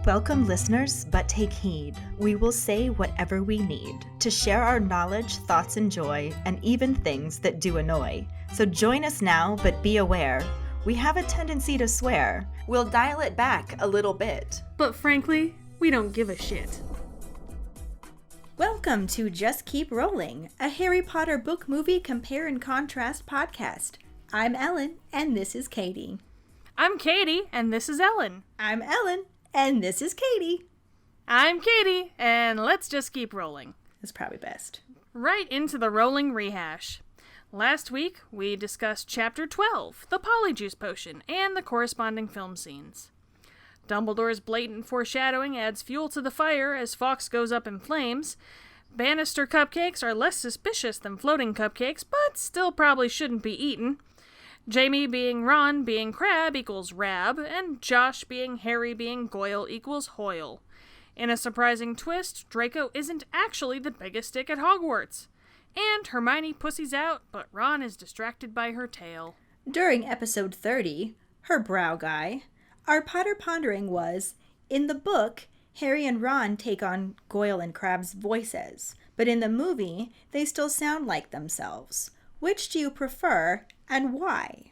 Welcome, listeners, but take heed. We will say whatever we need to share our knowledge, thoughts, and joy, and even things that do annoy. So join us now, but be aware. We have a tendency to swear. We'll dial it back a little bit. But frankly, we don't give a shit. Welcome to Just Keep Rowling, a Harry Potter book movie compare and contrast podcast. I'm Ellen, and this is Kayde. I'm Kayde, and this is Ellen. I'm Ellen, and this is Kayde. I'm Kayde, and let's just keep rolling. That's probably best. Right into the rolling rehash. Last week, we discussed Chapter 12, the Polyjuice Potion, and the corresponding film scenes. Dumbledore's blatant foreshadowing adds fuel to the fire as Fawkes goes up in flames. Banister cupcakes are less suspicious than floating cupcakes, but still probably shouldn't be eaten. Jamie being Ron being Crab equals Rab, and Josh being Harry being Goyle equals Hoyle. In a surprising twist, Draco isn't actually the biggest dick at Hogwarts. And Hermione pussies out, but Ron is distracted by her tail. During episode 30, her brow guy, our Potter pondering was, in the book, Harry and Ron take on Goyle and Crab's voices, but in the movie, they still sound like themselves. Which do you prefer, and why?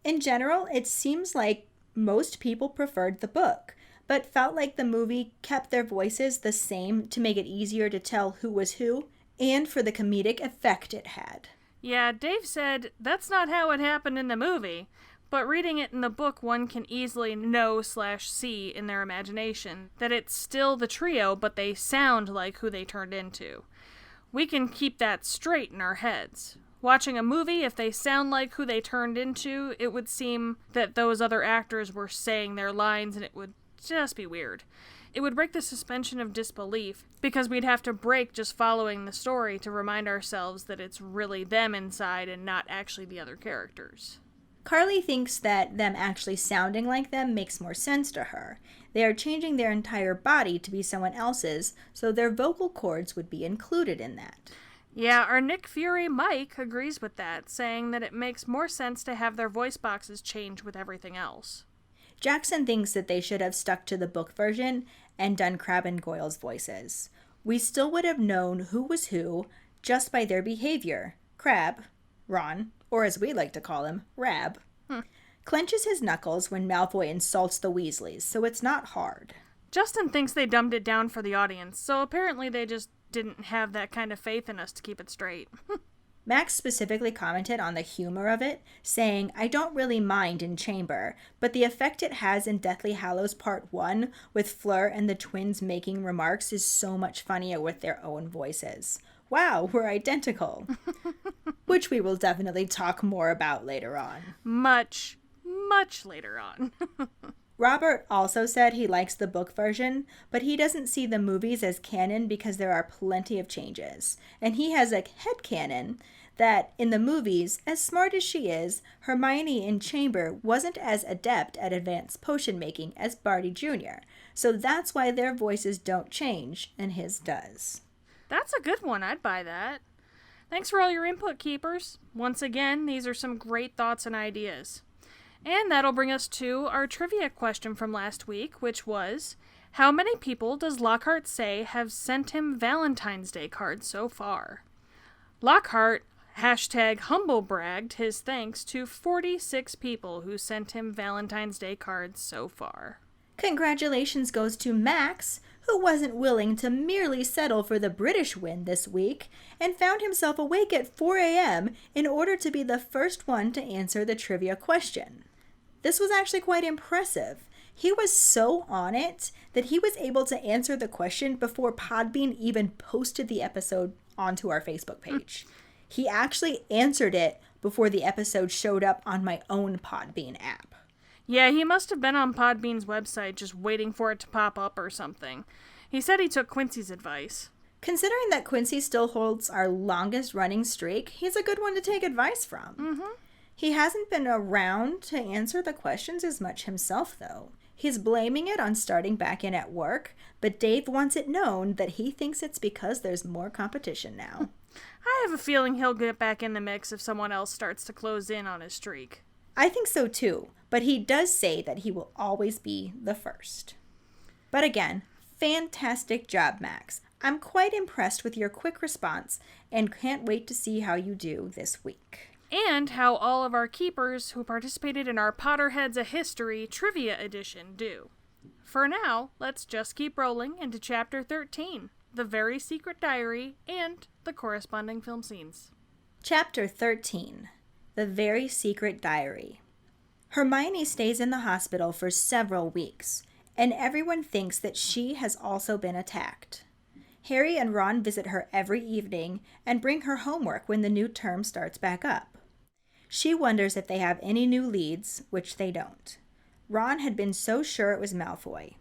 In general, it seems like most people preferred the book, but felt like the movie kept their voices the same to make it easier to tell who was who, and for the comedic effect it had. Yeah, Dave said that's not how it happened in the movie, but reading it in the book one can easily know/see in their imagination that it's still the trio, but they sound like who they turned into. We can keep that straight in our heads. Watching a movie, if they sound like who they turned into, it would seem that those other actors were saying their lines and it would just be weird. It would break the suspension of disbelief, because we'd have to break just following the story to remind ourselves that it's really them inside and not actually the other characters. Karlee thinks that them actually sounding like them makes more sense to her. They are changing their entire body to be someone else's, so their vocal cords would be included in that. Yeah, our Nick Fury Mike agrees with that, saying that it makes more sense to have their voice boxes change with everything else. Jackson thinks that they should have stuck to the book version and done Crab and Goyle's voices. We still would have known who was who just by their behavior. Crab, Ron, or as we like to call him, Rab, clenches his knuckles when Malfoy insults the Weasleys, so it's not hard. Justin thinks they dumbed it down for the audience, so apparently they just didn't have that kind of faith in us to keep it straight. Max specifically commented on the humor of it, saying, I don't really mind in Chamber, but the effect it has in Deathly Hallows Part 1 with Fleur and the twins making remarks is so much funnier with their own voices. Wow, we're identical. Which we will definitely talk more about later on. Much later on. Robert also said he likes the book version, but he doesn't see the movies as canon because there are plenty of changes. And he has a headcanon that in the movies, as smart as she is, Hermione in Chamber wasn't as adept at advanced potion making as Barty Jr., so that's why their voices don't change, and his does. That's a good one, I'd buy that. Thanks for all your input, keepers. Once again, these are some great thoughts and ideas. And that'll bring us to our trivia question from last week, which was, how many people does Lockhart say have sent him Valentine's Day cards so far? Lockhart #humblebragged his thanks to 46 people who sent him Valentine's Day cards so far. Congratulations goes to Max, who wasn't willing to merely settle for the British win this week and found himself awake at 4 a.m. in order to be the first one to answer the trivia question. This was actually quite impressive. He was so on it that he was able to answer the question before Podbean even posted the episode onto our Facebook page. He actually answered it before the episode showed up on my own Podbean app. Yeah, he must have been on Podbean's website just waiting for it to pop up or something. He said he took Quincy's advice. Considering that Quincy still holds our longest running streak, he's a good one to take advice from. Mm-hmm. He hasn't been around to answer the questions as much himself, though. He's blaming it on starting back in at work, but Dave wants it known that he thinks it's because there's more competition now. I have a feeling he'll get back in the mix if someone else starts to close in on his streak. I think so too, but he does say that he will always be the first. But again, fantastic job, Max. I'm quite impressed with your quick response and can't wait to see how you do this week. And how all of our keepers who participated in our Potterheads a History Trivia Edition do. For now, let's just keep rolling into Chapter 13, The Very Secret Diary, and the corresponding film scenes. Chapter 13, The Very Secret Diary. Hermione stays in the hospital for several weeks, and everyone thinks that she has also been attacked. Harry and Ron visit her every evening and bring her homework when the new term starts back up. She wonders if they have any new leads, which they don't. Ron had been so sure it was Malfoy.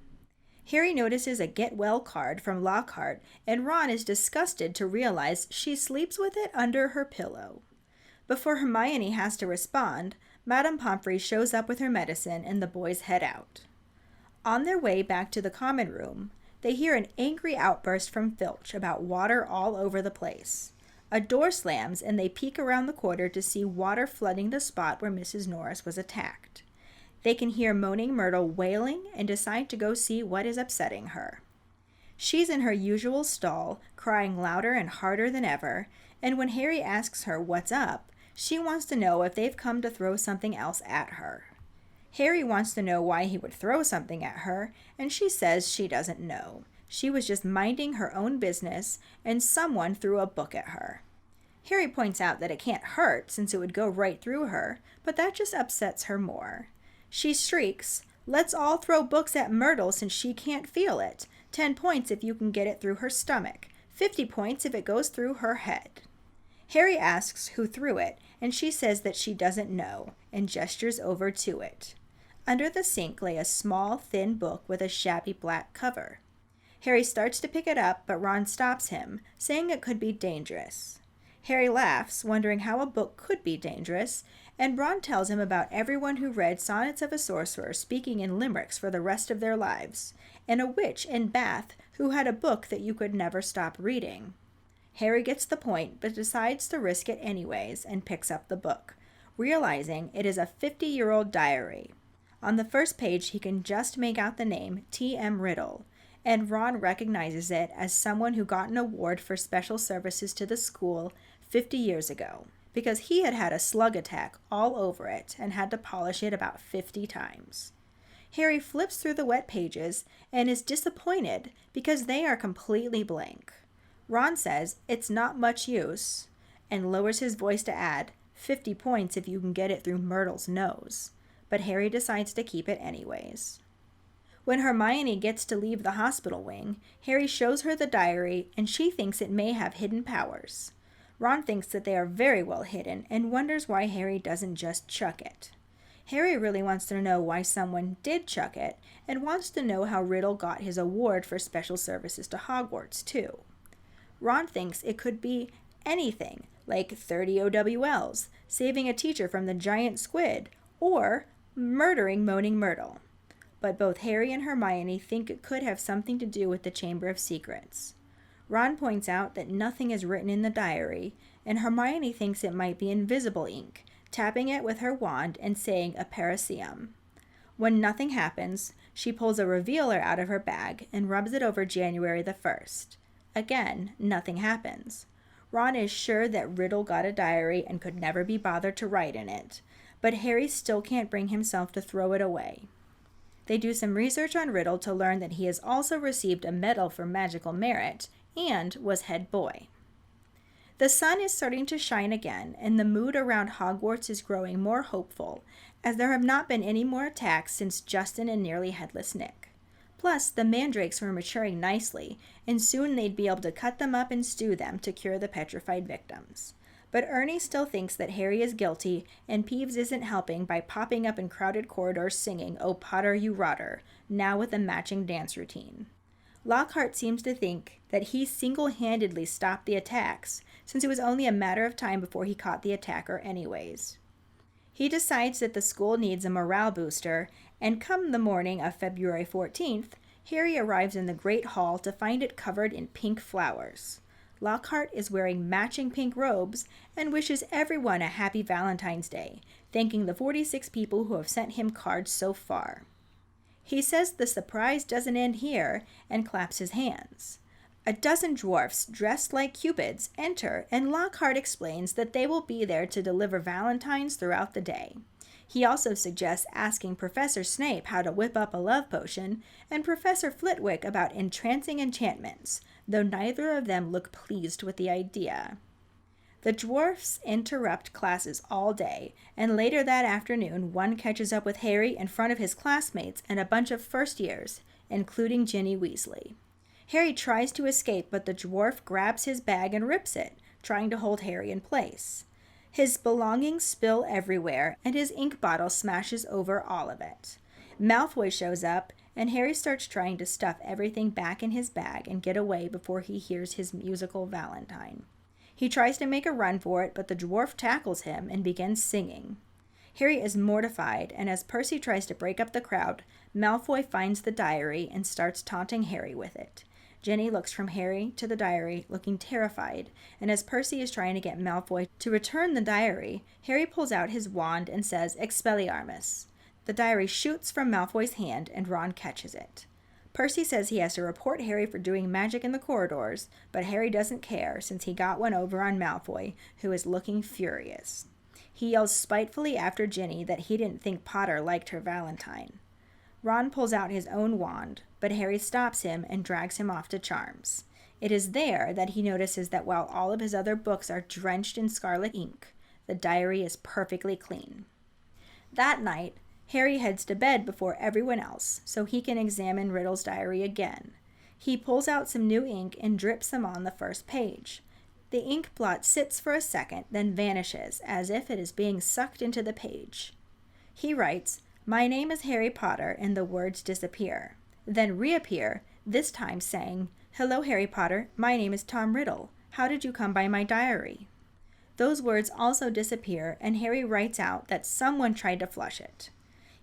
Harry notices a get well card from Lockhart, and Ron is disgusted to realize she sleeps with it under her pillow. Before Hermione has to respond, Madame Pomfrey shows up with her medicine and the boys head out. On their way back to the common room, they hear an angry outburst from Filch about water all over the place. A door slams and they peek around the corner to see water flooding the spot where Mrs. Norris was attacked. They can hear Moaning Myrtle wailing and decide to go see what is upsetting her. She's in her usual stall, crying louder and harder than ever, and when Harry asks her what's up, she wants to know if they've come to throw something else at her. Harry wants to know why he would throw something at her, and she says she doesn't know. She was just minding her own business, and someone threw a book at her. Harry points out that it can't hurt since it would go right through her, but that just upsets her more. She shrieks, "Let's all throw books at Myrtle since she can't feel it. 10 points if you can get it through her stomach. 50 points if it goes through her head." Harry asks who threw it, and she says that she doesn't know, and gestures over to it. Under the sink lay a small, thin book with a shabby black cover. Harry starts to pick it up, but Ron stops him, saying it could be dangerous. Harry laughs, wondering how a book could be dangerous, and Ron tells him about everyone who read Sonnets of a Sorcerer speaking in limericks for the rest of their lives, and a witch in Bath who had a book that you could never stop reading. Harry gets the point, but decides to risk it anyways and picks up the book, realizing it is a 50-year-old diary. On the first page, he can just make out the name T.M. Riddle, and Ron recognizes it as someone who got an award for special services to the school 50 years ago, because he had had a slug attack all over it and had to polish it about 50 times. Harry flips through the wet pages and is disappointed because they are completely blank. Ron says it's not much use, and lowers his voice to add, 50 points if you can get it through Myrtle's nose. But Harry decides to keep it anyways. When Hermione gets to leave the hospital wing, Harry shows her the diary, and she thinks it may have hidden powers. Ron thinks that they are very well hidden, and wonders why Harry doesn't just chuck it. Harry really wants to know why someone did chuck it, and wants to know how Riddle got his award for special services to Hogwarts, too. Ron thinks it could be anything, like 30 OWLs, saving a teacher from the giant squid, or murdering Moaning Myrtle. But both Harry and Hermione think it could have something to do with the Chamber of Secrets. Ron points out that nothing is written in the diary, and Hermione thinks it might be invisible ink, tapping it with her wand and saying a Paraseum. When nothing happens, she pulls a revealer out of her bag and rubs it over January the 1st. Again, nothing happens. Ron is sure that Riddle got a diary and could never be bothered to write in it, but Harry still can't bring himself to throw it away. They do some research on Riddle to learn that he has also received a medal for magical merit and was head boy. The sun is starting to shine again, and the mood around Hogwarts is growing more hopeful, as there have not been any more attacks since Justin and Nearly Headless Nick. Plus, the mandrakes were maturing nicely, and soon they'd be able to cut them up and stew them to cure the petrified victims. But Ernie still thinks that Harry is guilty, and Peeves isn't helping by popping up in crowded corridors singing "Oh Potter, you rotter," now with a matching dance routine. Lockhart seems to think that he single-handedly stopped the attacks, since it was only a matter of time before he caught the attacker anyways. He decides that the school needs a morale booster, and come the morning of February 14th, Harry arrives in the Great Hall to find it covered in pink flowers. Lockhart is wearing matching pink robes and wishes everyone a happy Valentine's Day, thanking the 46 people who have sent him cards so far. He says the surprise doesn't end here and claps his hands. A dozen dwarfs dressed like cupids enter, and Lockhart explains that they will be there to deliver valentines throughout the day. He also suggests asking Professor Snape how to whip up a love potion, and Professor Flitwick about entrancing enchantments, though neither of them look pleased with the idea. The dwarfs interrupt classes all day, and later that afternoon one catches up with Harry in front of his classmates and a bunch of first years, including Ginny Weasley. Harry tries to escape, but the dwarf grabs his bag and rips it, trying to hold Harry in place. His belongings spill everywhere, and his ink bottle smashes over all of it. Malfoy shows up, and Harry starts trying to stuff everything back in his bag and get away before he hears his musical valentine. He tries to make a run for it, but the dwarf tackles him and begins singing. Harry is mortified, and as Percy tries to break up the crowd, Malfoy finds the diary and starts taunting Harry with it. Ginny looks from Harry to the diary, looking terrified, and as Percy is trying to get Malfoy to return the diary, Harry pulls out his wand and says, "Expelliarmus." The diary shoots from Malfoy's hand, and Ron catches it. Percy says he has to report Harry for doing magic in the corridors, but Harry doesn't care since he got one over on Malfoy, who is looking furious. He yells spitefully after Ginny that he didn't think Potter liked her valentine. Ron pulls out his own wand, but Harry stops him and drags him off to Charms. It is there that he notices that while all of his other books are drenched in scarlet ink, the diary is perfectly clean. That night, Harry heads to bed before everyone else, so he can examine Riddle's diary again. He pulls out some new ink and drips some on the first page. The ink blot sits for a second, then vanishes, as if it is being sucked into the page. He writes, "My name is Harry Potter," and the words disappear, then reappear, this time saying, "Hello, Harry Potter, my name is Tom Riddle. How did you come by my diary?" Those words also disappear, and Harry writes out that someone tried to flush it.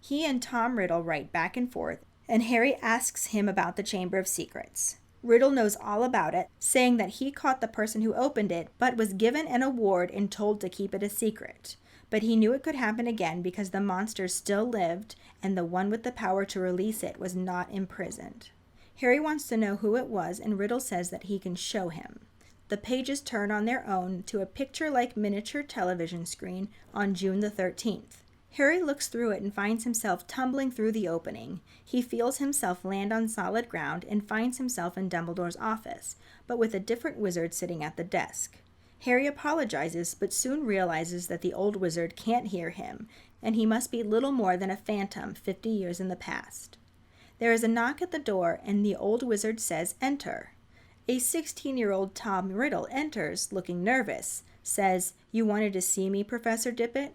He and Tom Riddle write back and forth, and Harry asks him about the Chamber of Secrets. Riddle knows all about it, saying that he caught the person who opened it, but was given an award and told to keep it a secret. But he knew it could happen again because the monster still lived, and the one with the power to release it was not imprisoned. Harry wants to know who it was, and Riddle says that he can show him. The pages turn on their own to a picture-like miniature television screen on June the 13th. Harry looks through it and finds himself tumbling through the opening. He feels himself land on solid ground and finds himself in Dumbledore's office, but with a different wizard sitting at the desk. Harry apologizes, but soon realizes that the old wizard can't hear him, and he must be little more than a phantom 50 years in the past. There is a knock at the door, and the old wizard says, "Enter." A 16-year-old Tom Riddle enters, looking nervous, says, "You wanted to see me, Professor Dippet?"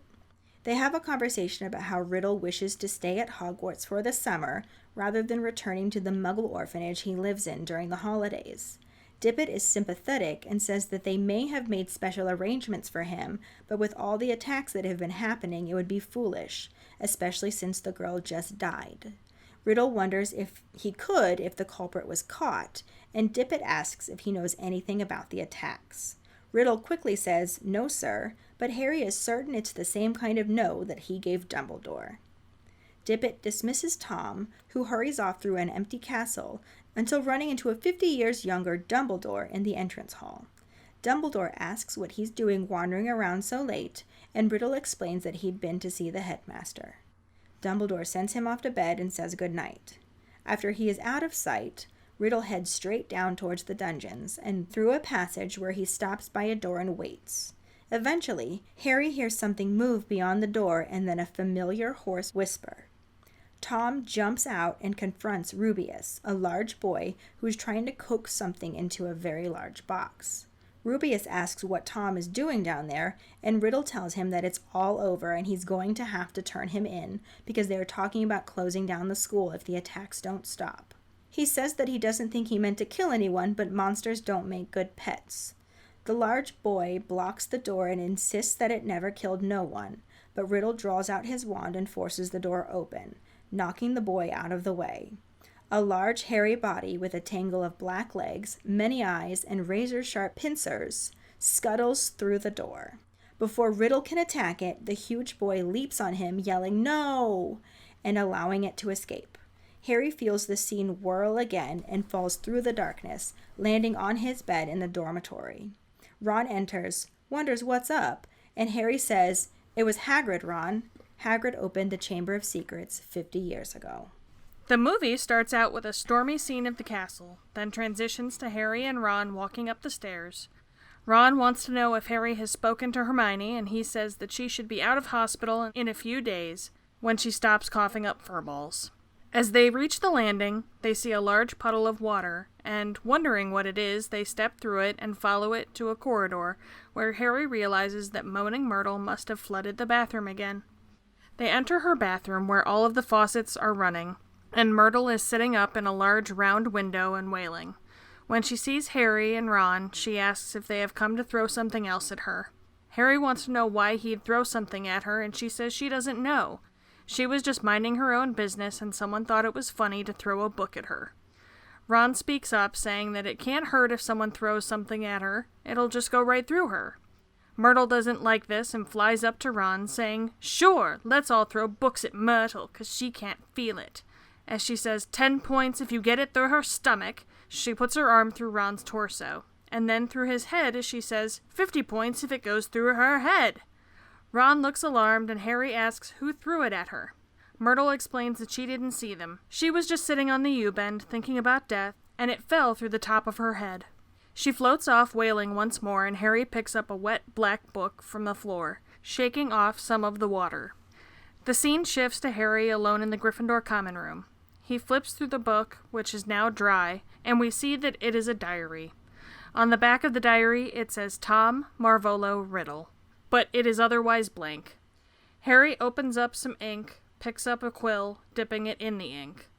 They have a conversation about how Riddle wishes to stay at Hogwarts for the summer, rather than returning to the Muggle orphanage he lives in during the holidays. Dippet is sympathetic and says that they may have made special arrangements for him, but with all the attacks that have been happening, it would be foolish, especially since the girl just died. Riddle wonders if the culprit was caught, and Dippet asks if he knows anything about the attacks. Riddle quickly says, "No, sir," but Harry is certain it's the same kind of no that he gave Dumbledore. Dippet dismisses Tom, who hurries off through an empty castle, until running into a 50 years younger Dumbledore in the entrance hall. Dumbledore asks what he's doing wandering around so late, and Riddle explains that he'd been to see the headmaster. Dumbledore sends him off to bed and says goodnight. After he is out of sight, Riddle heads straight down towards the dungeons, and through a passage where he stops by a door and waits. Eventually, Harry hears something move beyond the door and then a familiar hoarse whisper. Tom jumps out and confronts Rubeus, a large boy who's trying to coax something into a very large box. Rubeus asks what Tom is doing down there, and Riddle tells him that it's all over and he's going to have to turn him in because they are talking about closing down the school if the attacks don't stop. He says that he doesn't think he meant to kill anyone, but monsters don't make good pets. The large boy blocks the door and insists that it never killed no one, but Riddle draws out his wand and forces the door open, knocking the boy out of the way. A large hairy body with a tangle of black legs, many eyes, and razor-sharp pincers scuttles through the door. Before Riddle can attack it, the huge boy leaps on him, yelling, "No!" and allowing it to escape. Harry feels the scene whirl again and falls through the darkness, landing on his bed in the dormitory. Ron enters, wonders what's up, and Harry says, "It was Hagrid, Ron. Hagrid opened the Chamber of Secrets 50 years ago." The movie starts out with a stormy scene of the castle, then transitions to Harry and Ron walking up the stairs. Ron wants to know if Harry has spoken to Hermione, and he says that she should be out of hospital in a few days when she stops coughing up furballs. As they reach the landing, they see a large puddle of water, and, wondering what it is, they step through it and follow it to a corridor where Harry realizes that Moaning Myrtle must have flooded the bathroom again. They enter her bathroom where all of the faucets are running, and Myrtle is sitting up in a large round window and wailing. When she sees Harry and Ron, she asks if they have come to throw something else at her. Harry wants to know why he'd throw something at her, and she says she doesn't know. She was just minding her own business, and someone thought it was funny to throw a book at her. Ron speaks up, saying that it can't hurt if someone throws something at her. It'll just go right through her. Myrtle doesn't like this and flies up to Ron, saying, "Sure, let's all throw books at Myrtle, 'cause she can't feel it." As she says, 10 points if you get it through her stomach, she puts her arm through Ron's torso, and then through his head as she says, 50 points if it goes through her head. Ron looks alarmed, and Harry asks who threw it at her. Myrtle explains that she didn't see them. She was just sitting on the U-bend, thinking about death, and it fell through the top of her head. She floats off, wailing once more, and Harry picks up a wet black book from the floor, shaking off some of the water. The scene shifts to Harry alone in the Gryffindor common room. He flips through the book, which is now dry, and we see that it is a diary. On the back of the diary, it says Tom Marvolo Riddle, but it is otherwise blank. Harry opens up some ink, picks up a quill, dipping it in the ink.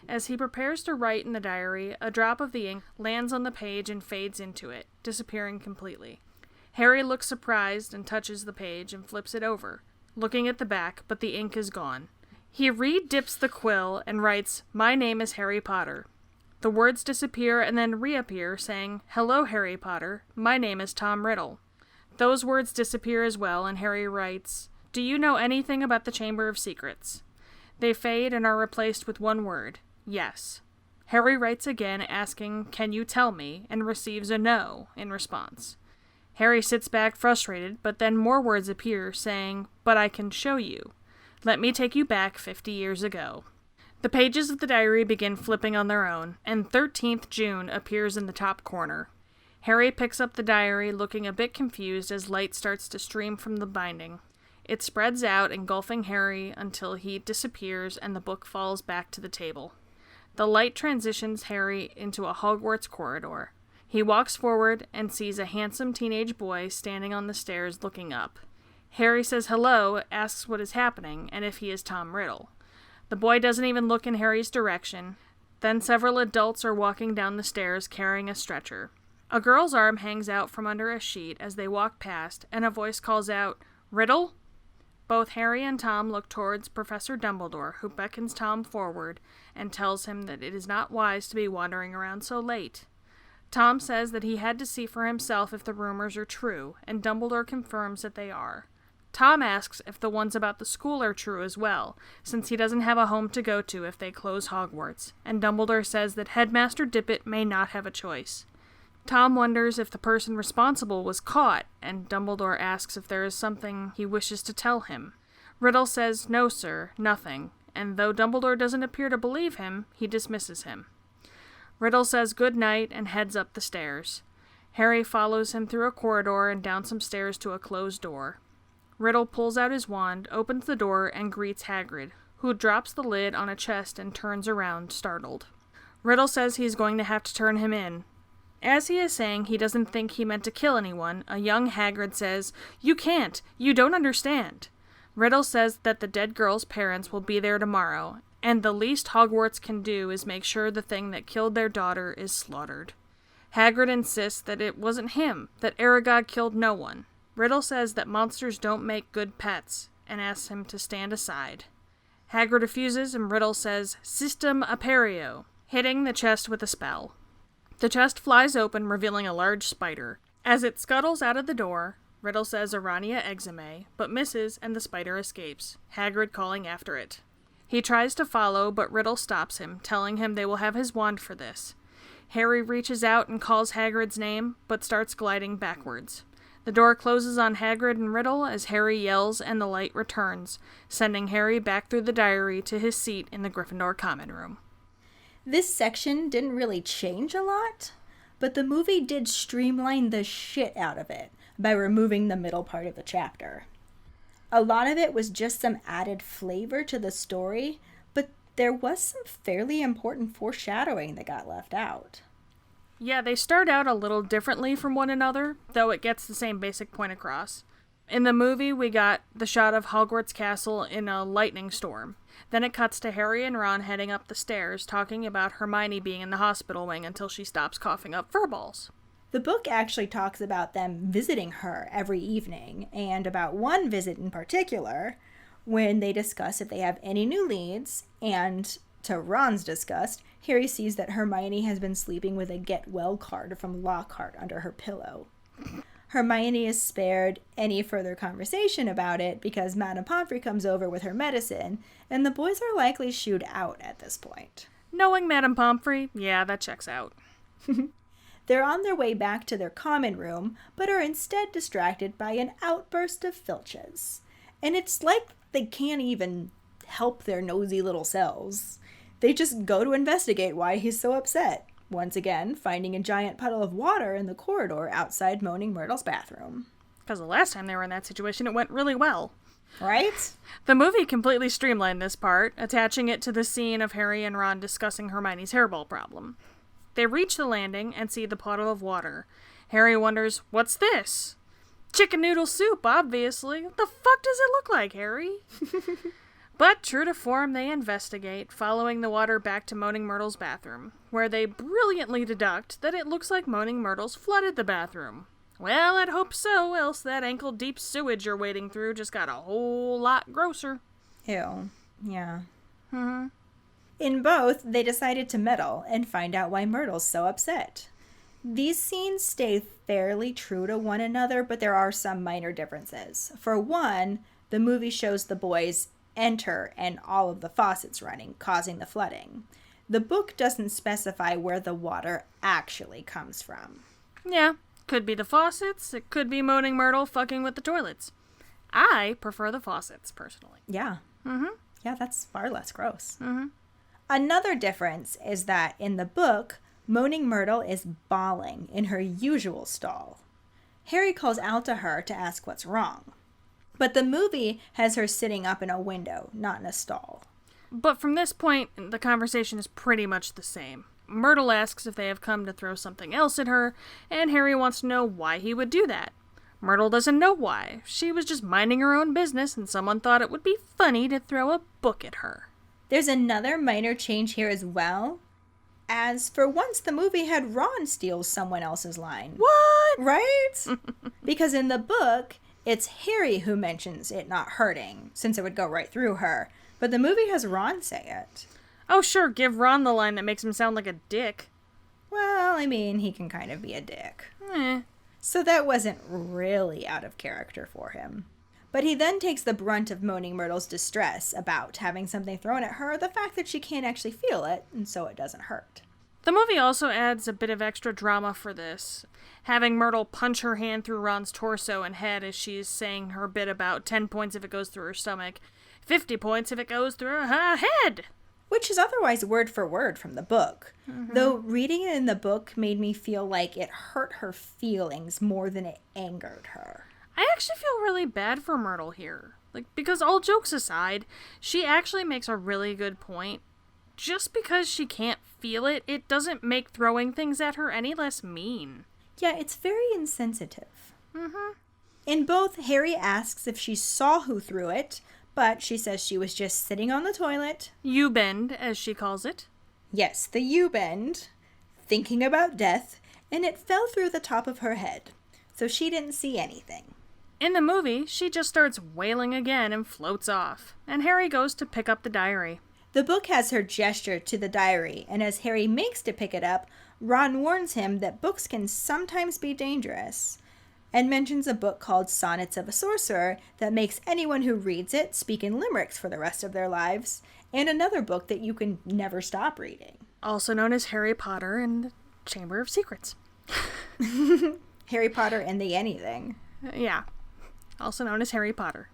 As he prepares to write in the diary, a drop of the ink lands on the page and fades into it, disappearing completely. Harry looks surprised and touches the page and flips it over, looking at the back, but the ink is gone. He re-dips the quill and writes, "My name is Harry Potter." The words disappear and then reappear, saying, "Hello, Harry Potter. My name is Tom Riddle." Those words disappear as well, and Harry writes, "Do you know anything about the Chamber of Secrets?" They fade and are replaced with one word, "Yes." Harry writes again, asking, "Can you tell me?" and receives a no in response. Harry sits back frustrated, but then more words appear, saying, "But I can show you. Let me take you back 50 years ago." The pages of the diary begin flipping on their own, and 13th June appears in the top corner. Harry picks up the diary, looking a bit confused as light starts to stream from the binding. It spreads out, engulfing Harry until he disappears and the book falls back to the table. The light transitions Harry into a Hogwarts corridor. He walks forward and sees a handsome teenage boy standing on the stairs looking up. Harry says hello, asks what is happening, and if he is Tom Riddle. The boy doesn't even look in Harry's direction. Then several adults are walking down the stairs carrying a stretcher. A girl's arm hangs out from under a sheet as they walk past, and a voice calls out, "Riddle?" Both Harry and Tom look towards Professor Dumbledore, who beckons Tom forward and tells him that it is not wise to be wandering around so late. Tom says that he had to see for himself if the rumors are true, and Dumbledore confirms that they are. Tom asks if the ones about the school are true as well, since he doesn't have a home to go to if they close Hogwarts, and Dumbledore says that Headmaster Dippet may not have a choice. Tom wonders if the person responsible was caught, and Dumbledore asks if there is something he wishes to tell him. Riddle says, "No, sir, nothing," and though Dumbledore doesn't appear to believe him, he dismisses him. Riddle says good night and heads up the stairs. Harry follows him through a corridor and down some stairs to a closed door. Riddle pulls out his wand, opens the door, and greets Hagrid, who drops the lid on a chest and turns around, startled. Riddle says he's going to have to turn him in. As he is saying he doesn't think he meant to kill anyone, a young Hagrid says, "You can't! You don't understand!" Riddle says that the dead girl's parents will be there tomorrow, and the least Hogwarts can do is make sure the thing that killed their daughter is slaughtered. Hagrid insists that it wasn't him, that Aragog killed no one. Riddle says that monsters don't make good pets, and asks him to stand aside. Hagrid refuses, and Riddle says, "System Aperio," hitting the chest with a spell. The chest flies open, revealing a large spider. As it scuttles out of the door, Riddle says Arania exime, but misses and the spider escapes, Hagrid calling after it. He tries to follow, but Riddle stops him, telling him they will have his wand for this. Harry reaches out and calls Hagrid's name, but starts gliding backwards. The door closes on Hagrid and Riddle as Harry yells and the light returns, sending Harry back through the diary to his seat in the Gryffindor common room. This section didn't really change a lot, but the movie did streamline the shit out of it by removing the middle part of the chapter. A lot of it was just some added flavor to the story, but there was some fairly important foreshadowing that got left out. Yeah, they start out a little differently from one another, though it gets the same basic point across. In the movie, we got the shot of Hogwarts Castle in a lightning storm. Then it cuts to Harry and Ron heading up the stairs, talking about Hermione being in the hospital wing until she stops coughing up furballs. The book actually talks about them visiting her every evening, and about one visit in particular, when they discuss if they have any new leads, and to Ron's disgust, Harry sees that Hermione has been sleeping with a get well card from Lockhart under her pillow. Hermione is spared any further conversation about it because Madame Pomfrey comes over with her medicine, and the boys are likely shooed out at this point. Knowing Madame Pomfrey, yeah, that checks out. They're on their way back to their common room, but are instead distracted by an outburst of Filches. And it's like they can't even help their nosy little selves. They just go to investigate why he's so upset, once again finding a giant puddle of water in the corridor outside Moaning Myrtle's bathroom. Because the last time they were in that situation, it went really well. Right? The movie completely streamlined this part, attaching it to the scene of Harry and Ron discussing Hermione's hairball problem. They reach the landing and see the puddle of water. Harry wonders, what's this? Chicken noodle soup, obviously. What the fuck does it look like, Harry? But true to form, they investigate, following the water back to Moaning Myrtle's bathroom, where they brilliantly deduct that it looks like Moaning Myrtle's flooded the bathroom. Well, I'd hope so, else that ankle-deep sewage you're wading through just got a whole lot grosser. Ew. Yeah. Mm-hmm. In both, they decided to meddle and find out why Myrtle's so upset. These scenes stay fairly true to one another, but there are some minor differences. For one, the movie shows the boys enter and all of the faucets running, causing the flooding. The book doesn't specify where the water actually comes from. Yeah, could be the faucets, it could be Moaning Myrtle fucking with the toilets. I prefer the faucets, personally. Yeah. Mm-hmm. Yeah, that's far less gross. Mm-hmm. Another difference is that in the book, Moaning Myrtle is bawling in her usual stall. Harry calls out to her to ask what's wrong. But the movie has her sitting up in a window, not in a stall. But from this point, the conversation is pretty much the same. Myrtle asks if they have come to throw something else at her, and Harry wants to know why he would do that. Myrtle doesn't know why. She was just minding her own business, and someone thought it would be funny to throw a book at her. There's another minor change here as well, as for once the movie had Ron steal someone else's line. What? Right? Because in the book, it's Harry who mentions it not hurting, since it would go right through her. But the movie has Ron say it. Oh, sure, give Ron the line that makes him sound like a dick. Well, I mean, he can kind of be a dick. Eh. So that wasn't really out of character for him. But he then takes the brunt of Moaning Myrtle's distress about having something thrown at her, the fact that she can't actually feel it, and so it doesn't hurt. The movie also adds a bit of extra drama for this, having Myrtle punch her hand through Ron's torso and head as she's saying her bit about 10 points if it goes through her stomach, 50 points if it goes through her head. Which is otherwise word for word from the book. Mm-hmm. Though reading it in the book made me feel like it hurt her feelings more than it angered her. I actually feel really bad for Myrtle here. Because all jokes aside, she actually makes a really good point. Just because she can't feel it, it doesn't make throwing things at her any less mean. Yeah, it's very insensitive. Mm-hmm. In both, Harry asks if she saw who threw it, but she says she was just sitting on the toilet. U-bend, as she calls it. Yes, the U-bend, thinking about death, and it fell through the top of her head, so she didn't see anything. In the movie, she just starts wailing again and floats off, and Harry goes to pick up the diary. The book has her gesture to the diary, and as Harry makes to pick it up, Ron warns him that books can sometimes be dangerous, and mentions a book called Sonnets of a Sorcerer that makes anyone who reads it speak in limericks for the rest of their lives, and another book that you can never stop reading. Also known as Harry Potter and the Chamber of Secrets. Harry Potter and the Anything. Yeah. Also known as Harry Potter.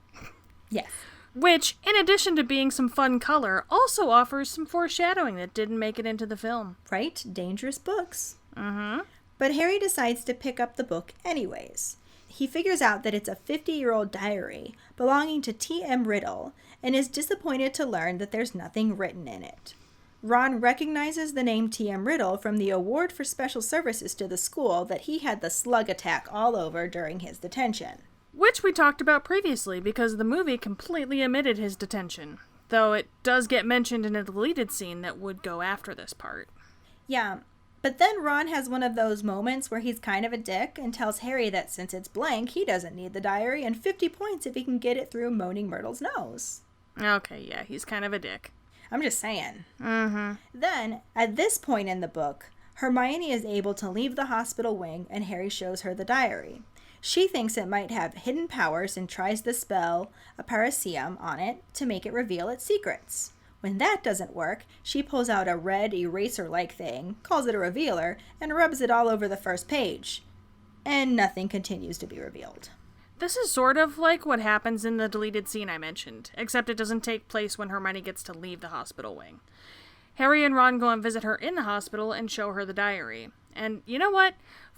Yes. Which, in addition to being some fun color, also offers some foreshadowing that didn't make it into the film. Right? Dangerous books. Mm-hmm. But Harry decides to pick up the book anyways. He figures out that it's a 50-year-old diary belonging to T.M. Riddle and is disappointed to learn that there's nothing written in it. Ron recognizes the name T.M. Riddle from the award for special services to the school that he had the slug attack all over during his detention. Which we talked about previously because the movie completely omitted his detention, though it does get mentioned in a deleted scene that would go after this part. Yeah, but then Ron has one of those moments where he's kind of a dick and tells Harry that since it's blank, he doesn't need the diary and 50 points if he can get it through Moaning Myrtle's nose. Okay, yeah, he's kind of a dick. I'm just saying. Mm-hmm. Then, at this point in the book, Hermione is able to leave the hospital wing and Harry shows her the diary. She thinks it might have hidden powers and tries the spell Apariseum on it to make it reveal its secrets. When that doesn't work, she pulls out a red eraser-like thing, calls it a revealer, and rubs it all over the first page. And nothing continues to be revealed. This is sort of like what happens in the deleted scene I mentioned, except it doesn't take place when Hermione gets to leave the hospital wing. Harry and Ron go and visit her in the hospital and show her the diary. And you know what?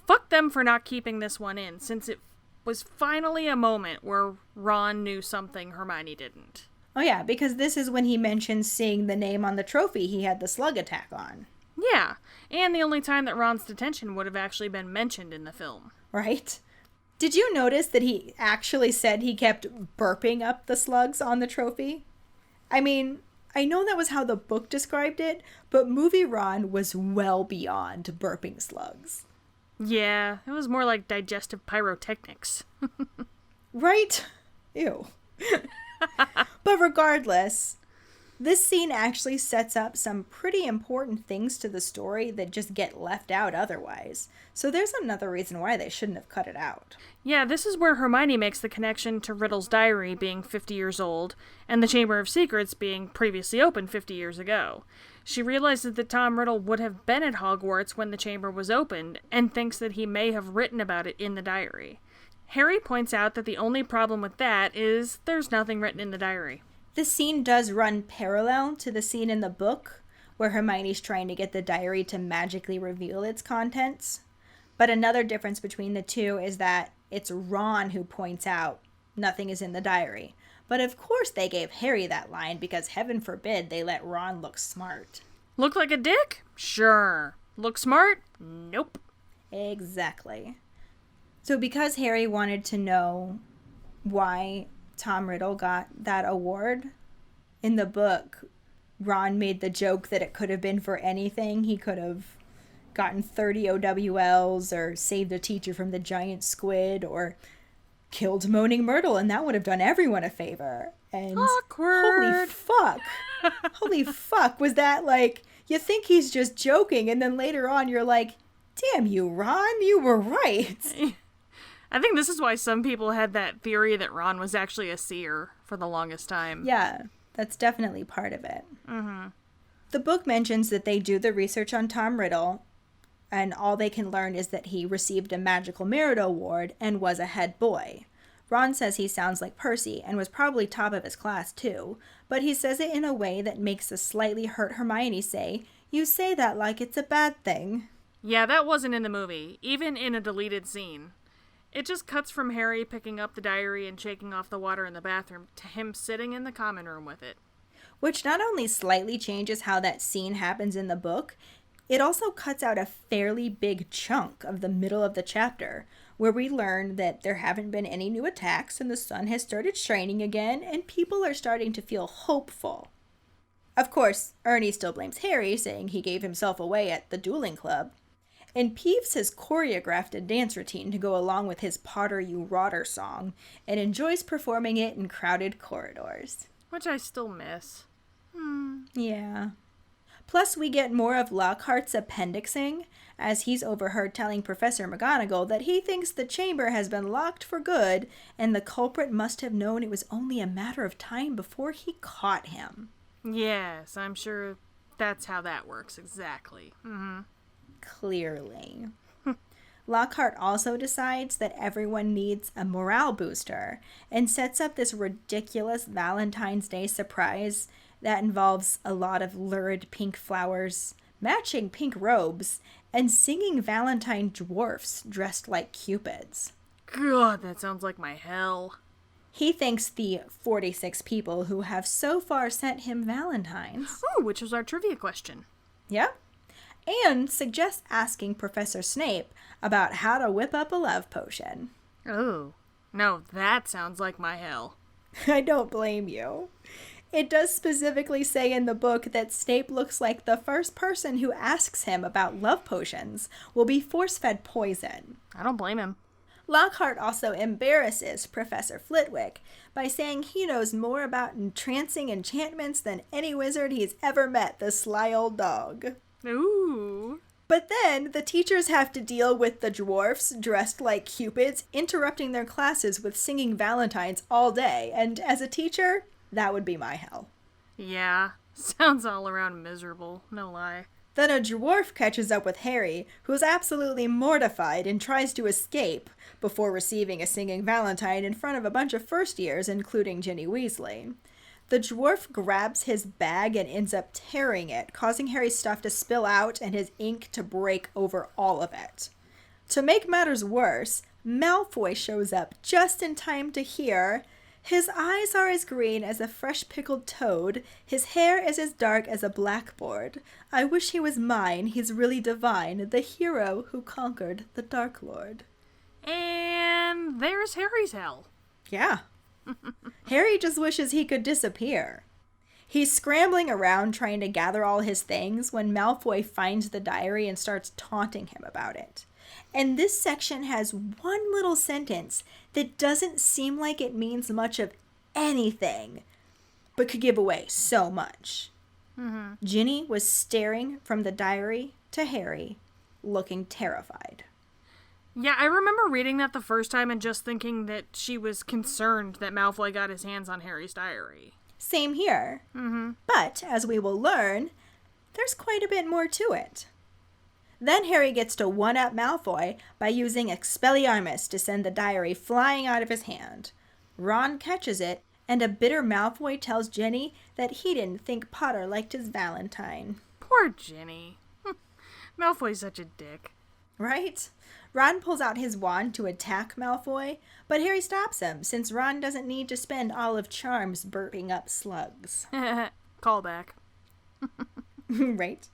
Fuck them for not keeping this one in, since it was finally a moment where Ron knew something Hermione didn't. Oh yeah, because this is when he mentions seeing the name on the trophy he had the slug attack on. Yeah, and the only time that Ron's detention would have actually been mentioned in the film. Right? Did you notice that he actually said he kept burping up the slugs on the trophy? I mean, I know that was how the book described it, but movie Ron was well beyond burping slugs. Yeah, it was more like digestive pyrotechnics. Right? Ew. But regardless, this scene actually sets up some pretty important things to the story that just get left out otherwise. So there's another reason why they shouldn't have cut it out. Yeah, this is where Hermione makes the connection to Riddle's diary being 50 years old and the Chamber of Secrets being previously opened 50 years ago. She realizes that Tom Riddle would have been at Hogwarts when the chamber was opened and thinks that he may have written about it in the diary. Harry points out that the only problem with that is there's nothing written in the diary. This scene does run parallel to the scene in the book where Hermione's trying to get the diary to magically reveal its contents. But another difference between the two is that it's Ron who points out nothing is in the diary. But of course they gave Harry that line because heaven forbid they let Ron look smart. Look like a dick? Sure. Look smart? Nope. Exactly. So because Harry wanted to know why Tom Riddle got that award, in the book, Ron made the joke that it could have been for anything. He could have gotten 30 OWLs or saved a teacher from the giant squid or killed Moaning Myrtle, and that would have done everyone a favor. And awkward. Holy fuck. Holy fuck. Was that like, you think he's just joking, and then later on you're like, damn you, Ron, you were right. I think this is why some people had that theory that Ron was actually a seer for the longest time. Yeah, that's definitely part of it. Mm-hmm. The book mentions that they do the research on Tom Riddle, and all they can learn is that he received a Magical Merit Award and was a head boy. Ron says he sounds like Percy and was probably top of his class too, but he says it in a way that makes a slightly hurt Hermione say, "You say that like it's a bad thing." Yeah, that wasn't in the movie, even in a deleted scene. It just cuts from Harry picking up the diary and shaking off the water in the bathroom to him sitting in the common room with it. Which not only slightly changes how that scene happens in the book, it also cuts out a fairly big chunk of the middle of the chapter, where we learn that there haven't been any new attacks and the sun has started shining again and people are starting to feel hopeful. Of course, Ernie still blames Harry, saying he gave himself away at the dueling club. And Peeves has choreographed a dance routine to go along with his Potter You Rotter song and enjoys performing it in crowded corridors. Which I still miss. Yeah. Plus, we get more of Lockhart's appendixing, as he's overheard telling Professor McGonagall that he thinks the chamber has been locked for good, and the culprit must have known it was only a matter of time before he caught him. Yes, I'm sure that's how that works exactly. Mm-hmm. Clearly. Lockhart also decides that everyone needs a morale booster and sets up this ridiculous Valentine's Day surprise that involves a lot of lurid pink flowers, matching pink robes, and singing Valentine dwarfs dressed like cupids. God, that sounds like my hell. He thanks the 46 people who have so far sent him Valentines. Oh, which was our trivia question. Yep. And suggests asking Professor Snape about how to whip up a love potion. Oh, no, that sounds like my hell. I don't blame you. It does specifically say in the book that Snape looks like the first person who asks him about love potions will be force-fed poison. I don't blame him. Lockhart also embarrasses Professor Flitwick by saying he knows more about entrancing enchantments than any wizard he's ever met, the sly old dog. Ooh. But then the teachers have to deal with the dwarfs dressed like cupids interrupting their classes with singing Valentines all day, and as a teacher, that would be my hell. Yeah, sounds all around miserable, no lie. Then a dwarf catches up with Harry, who's absolutely mortified and tries to escape before receiving a singing Valentine in front of a bunch of first years, including Ginny Weasley. The dwarf grabs his bag and ends up tearing it, causing Harry's stuff to spill out and his ink to break over all of it. To make matters worse, Malfoy shows up just in time to hear, "His eyes are as green as a fresh pickled toad. His hair is as dark as a blackboard. I wish he was mine. He's really divine, the hero who conquered the Dark Lord." And there's Harry's hell. Yeah. Harry just wishes he could disappear. He's scrambling around trying to gather all his things when Malfoy finds the diary and starts taunting him about it. And this section has one little sentence that doesn't seem like it means much of anything, but could give away so much. Mm-hmm. Ginny was staring from the diary to Harry, looking terrified. Yeah, I remember reading that the first time and just thinking that she was concerned that Malfoy got his hands on Harry's diary. Same here. Mm-hmm. But, as we will learn, there's quite a bit more to it. Then Harry gets to one-up Malfoy by using Expelliarmus to send the diary flying out of his hand. Ron catches it, and a bitter Malfoy tells Ginny that he didn't think Potter liked his Valentine. Poor Ginny. Malfoy's such a dick. Right? Ron pulls out his wand to attack Malfoy, but Harry stops him, since Ron doesn't need to spend all of Charms burping up slugs. Callback. Right?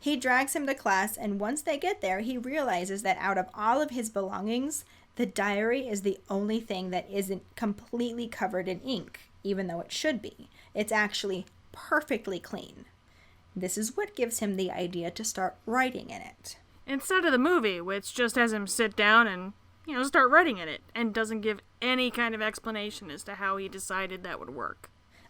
He drags him to class, and once they get there, he realizes that out of all of his belongings, the diary is the only thing that isn't completely covered in ink, even though it should be. It's actually perfectly clean. This is what gives him the idea to start writing in it. Instead of the movie, which just has him sit down and, start writing in it, and doesn't give any kind of explanation as to how he decided that would work.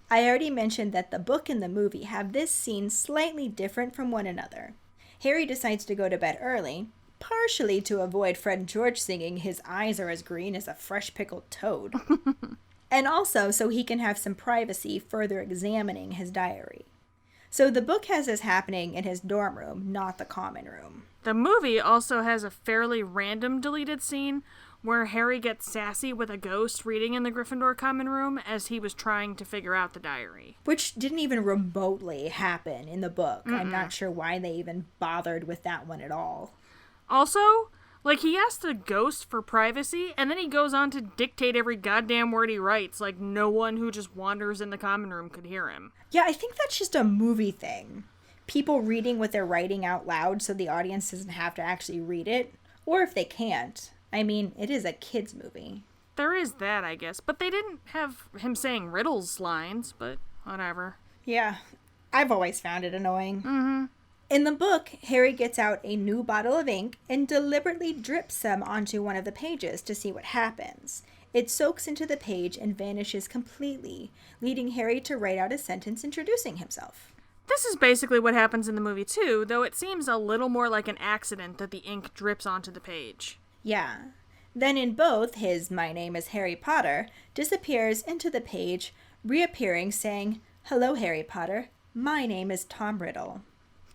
I already mentioned that the book and the movie have this scene slightly different from one another. Harry decides to go to bed early, partially to avoid Fred and George singing "His eyes are as green as a fresh pickled toad," and also so he can have some privacy further examining his diary. So the book has this happening in his dorm room, not the common room. The movie also has a fairly random deleted scene where Harry gets sassy with a ghost reading in the Gryffindor common room as he was trying to figure out the diary. Which didn't even remotely happen in the book. Mm-mm. I'm not sure why they even bothered with that one at all. Also, he asked the ghost for privacy, and then he goes on to dictate every goddamn word he writes, like no one who just wanders in the common room could hear him. Yeah, I think that's just a movie thing. People reading what they're writing out loud so the audience doesn't have to actually read it. Or if they can't. I mean, it is a kid's movie. There is that, I guess. But they didn't have him saying riddles lines, but whatever. Yeah, I've always found it annoying. Mm-hmm. In the book, Harry gets out a new bottle of ink and deliberately drips some onto one of the pages to see what happens. It soaks into the page and vanishes completely, leading Harry to write out a sentence introducing himself. This is basically what happens in the movie too, though it seems a little more like an accident that the ink drips onto the page. Yeah. Then in both, his "My name is Harry Potter" disappears into the page, reappearing saying, "Hello, Harry Potter. My name is Tom Riddle."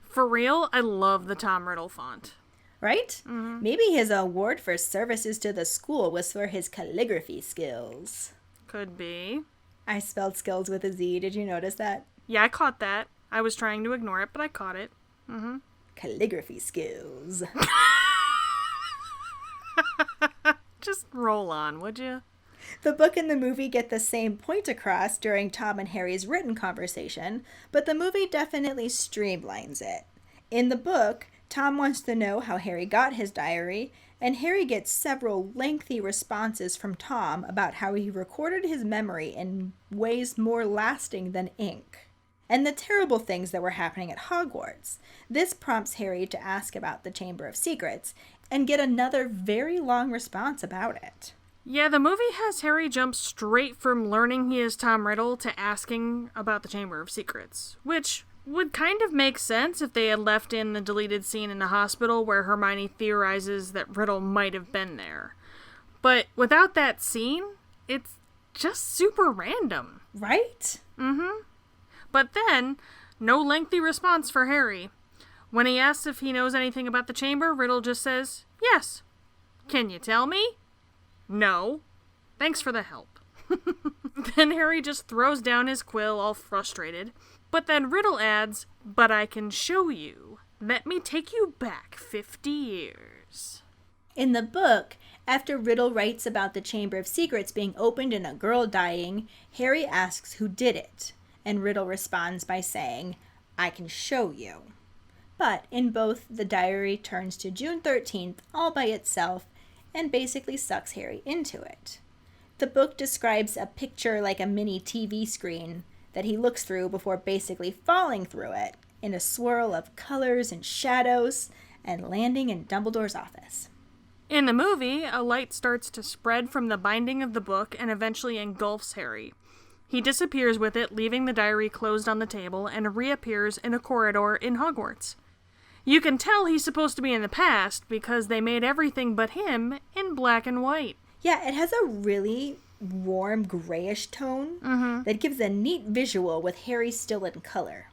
For real, I love the Tom Riddle font. Right? Maybe his award for services to the school was for his calligraphy skills. Could be. I spelled skills with a Z. Did you notice that? Yeah, I caught that. I was trying to ignore it, but I caught it. Calligraphy skills. Just roll on, would you? The book and the movie get the same point across during Tom and Harry's written conversation, but the movie definitely streamlines it. In the book, Tom wants to know how Harry got his diary, and Harry gets several lengthy responses from Tom about how he recorded his memory in ways more lasting than ink, and the terrible things that were happening at Hogwarts. This prompts Harry to ask about the Chamber of Secrets, and get another very long response about it. Yeah, the movie has Harry jump straight from learning he is Tom Riddle to asking about the Chamber of Secrets, which would kind of make sense if they had left in the deleted scene in the hospital where Hermione theorizes that Riddle might have been there. But without that scene, it's just super random. Right? But then, no lengthy response for Harry. When he asks if he knows anything about the chamber, Riddle just says, "Yes." "Can you tell me?" "No." "Thanks for the help." Then Harry just throws down his quill, all frustrated. But then Riddle adds, "But I can show you. Let me take you back 50 years. In the book, after Riddle writes about the Chamber of Secrets being opened and a girl dying, Harry asks who did it, and Riddle responds by saying, "I can show you." But in both, the diary turns to June 13th all by itself and basically sucks Harry into it. The book describes a picture like a mini TV screen that he looks through before basically falling through it in a swirl of colors and shadows and landing in Dumbledore's office. In the movie, a light starts to spread from the binding of the book and eventually engulfs Harry. He disappears with it, leaving the diary closed on the table, and reappears in a corridor in Hogwarts. You can tell he's supposed to be in the past because they made everything but him in black and white. Yeah, it has a really warm grayish tone that gives a neat visual with Harry still in color.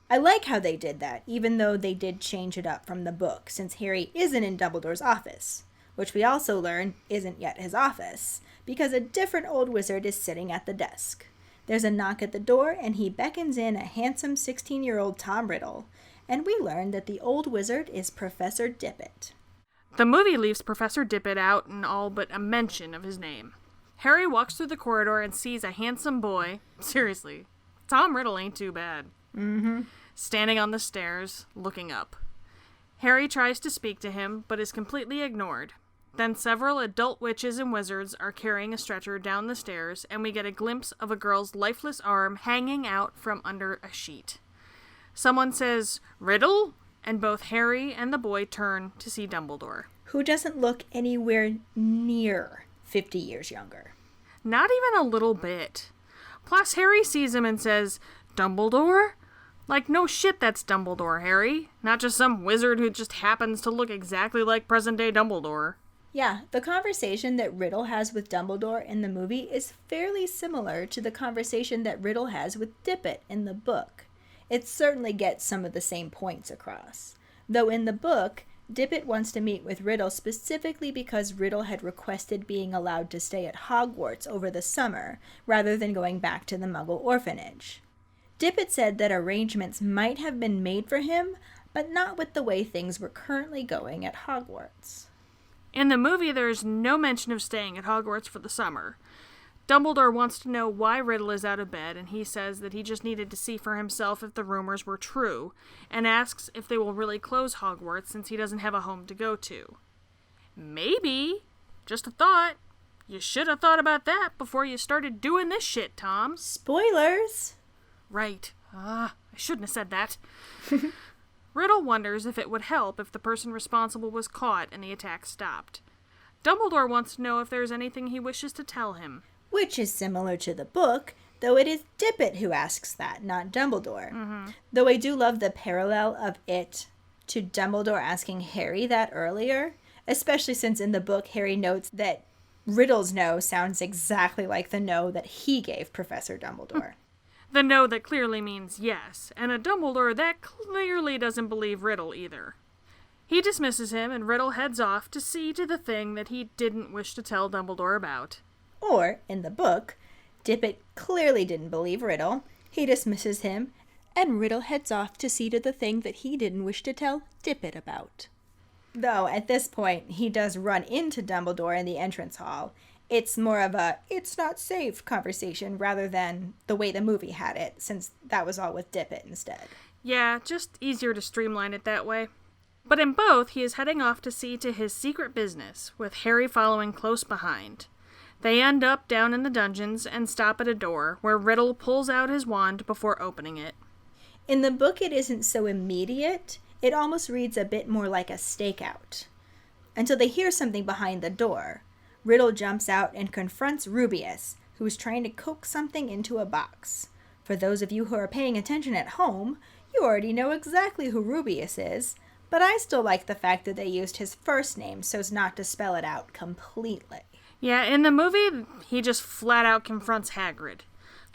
I like how they did that, even though they did change it up from the book, since Harry isn't in Dumbledore's office, which we also learn isn't yet his office, because a different old wizard is sitting at the desk. There's a knock at the door, and he beckons in a handsome 16-year-old Tom Riddle, and we learn that the old wizard is Professor Dippet. The movie leaves Professor Dippet out in all but a mention of his name. Harry walks through the corridor and sees a handsome boy, seriously, Tom Riddle ain't too bad, standing on the stairs, looking up. Harry tries to speak to him, but is completely ignored. Then several adult witches and wizards are carrying a stretcher down the stairs, and we get a glimpse of a girl's lifeless arm hanging out from under a sheet. Someone says, "Riddle?" and both Harry and the boy turn to see Dumbledore, who doesn't look anywhere near 50 years younger. Not even a little bit. Plus, Harry sees him and says, "Dumbledore?" Like, no shit, that's Dumbledore, Harry. Not just some wizard who just happens to look exactly like present-day Dumbledore. Yeah, the conversation that Riddle has with Dumbledore in the movie is fairly similar to the conversation that Riddle has with Dippet in the book. It certainly gets some of the same points across. Though in the book, Dippet wants to meet with Riddle specifically because Riddle had requested being allowed to stay at Hogwarts over the summer, rather than going back to the Muggle orphanage. Dippet said that arrangements might have been made for him, but not with the way things were currently going at Hogwarts. In the movie, there's no mention of staying at Hogwarts for the summer. Dumbledore wants to know why Riddle is out of bed, and he says that he just needed to see for himself if the rumors were true, and asks if they will really close Hogwarts since he doesn't have a home to go to. Maybe. Just a thought. You should have thought about that before you started doing this shit, Tom. Spoilers! Right. I shouldn't have said that. Riddle wonders if it would help if the person responsible was caught and the attack stopped. Dumbledore wants to know if there's anything he wishes to tell him. Which is similar to the book, though it is Dippet who asks that, not Dumbledore. Though I do love the parallel of it to Dumbledore asking Harry that earlier, especially since in the book Harry notes that Riddle's no sounds exactly like the no that he gave Professor Dumbledore. The no that clearly means yes, and a Dumbledore that clearly doesn't believe Riddle either. He dismisses him, and Riddle heads off to see to the thing that he didn't wish to tell Dumbledore about. Or, in the book, Dippet clearly didn't believe Riddle. He dismisses him, and Riddle heads off to see to the thing that he didn't wish to tell Dippet about. Though, at this point, he does run into Dumbledore in the entrance hall. It's more of a, it's not safe conversation rather than the way the movie had it, since that was all with Dippet instead. Yeah, just easier to streamline it that way. But in both, he is heading off to see to his secret business, with Harry following close behind. They end up down in the dungeons and stop at a door, where Riddle pulls out his wand before opening it. In the book, it isn't so immediate. It almost reads a bit more like a stakeout. Until they hear something behind the door. Riddle jumps out and confronts Rubeus, who is trying to coax something into a box. For those of you who are paying attention at home, you already know exactly who Rubeus is, but I still like the fact that they used his first name so as not to spell it out completely. Yeah, in the movie, he just flat out confronts Hagrid,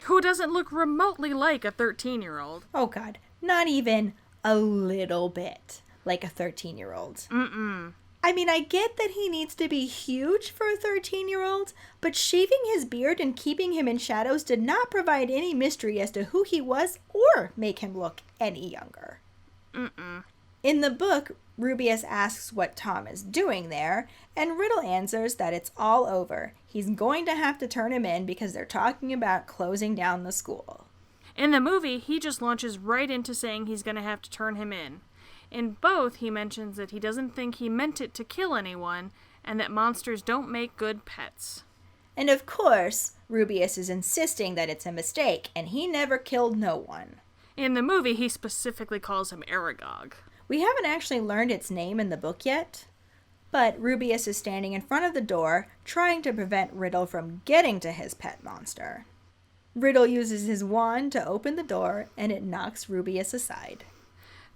who doesn't look remotely like a 13-year-old. Oh god, not even a little bit like a 13-year-old. Mm-mm. I mean, I get that he needs to be huge for a 13-year-old, but shaving his beard and keeping him in shadows did not provide any mystery as to who he was or make him look any younger. Mm-mm. In the book, Rubeus asks what Tom is doing there, and Riddle answers that it's all over. He's going to have to turn him in because they're talking about closing down the school. In the movie, he just launches right into saying he's going to have to turn him in. In both, he mentions that he doesn't think he meant it to kill anyone, and that monsters don't make good pets. And of course, Rubeus is insisting that it's a mistake, and he never killed no one. In the movie, he specifically calls him Aragog. We haven't actually learned its name in the book yet, but Rubeus is standing in front of the door, trying to prevent Riddle from getting to his pet monster. Riddle uses his wand to open the door, and it knocks Rubeus aside.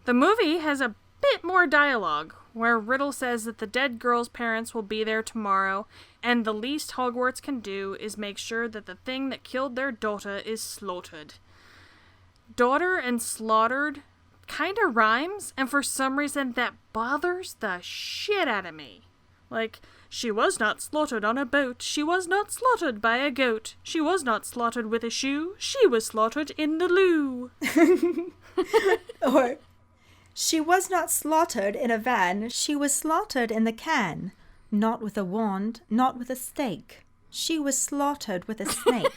The movie has a bit more dialogue, where Riddle says that the dead girl's parents will be there tomorrow, and the least Hogwarts can do is make sure that the thing that killed their daughter is slaughtered. Daughter and slaughtered kinda rhymes, and for some reason that bothers the shit out of me. Like, she was not slaughtered on a boat, she was not slaughtered by a goat, she was not slaughtered with a shoe, she was slaughtered in the loo. Or, she was not slaughtered in a van, she was slaughtered in the can. Not with a wand, not with a stake. She was slaughtered with a snake.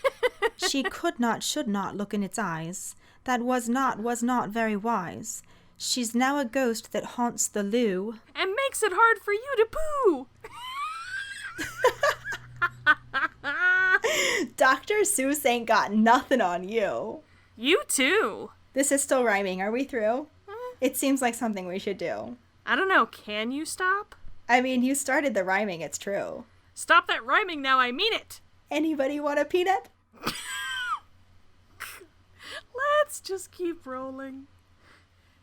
She could not, should not look in its eyes. That was not very wise. She's now a ghost that haunts the loo. And makes it hard for you to poo! Dr. Seuss ain't got nothing on you. You too! This is still rhyming. Are we through? It seems like something we should do. I don't know, can you stop? I mean, you started the rhyming, it's true. Stop that rhyming now, I mean it! Anybody want a peanut? Let's just keep rolling.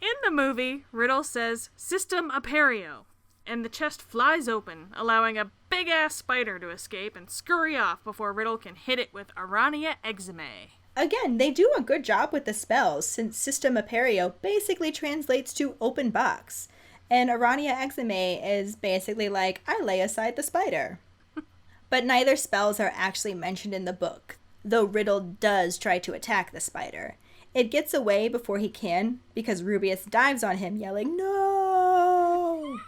In the movie, Riddle says, "System Aperio," and the chest flies open, allowing a big-ass spider to escape and scurry off before Riddle can hit it with Arania Exime. Again, they do a good job with the spells, since System Aperio basically translates to open box. And Arania Exime is basically like, I lay aside the spider. But neither spells are actually mentioned in the book, though Riddle does try to attack the spider. It gets away before he can, because Rubeus dives on him, yelling, "No!"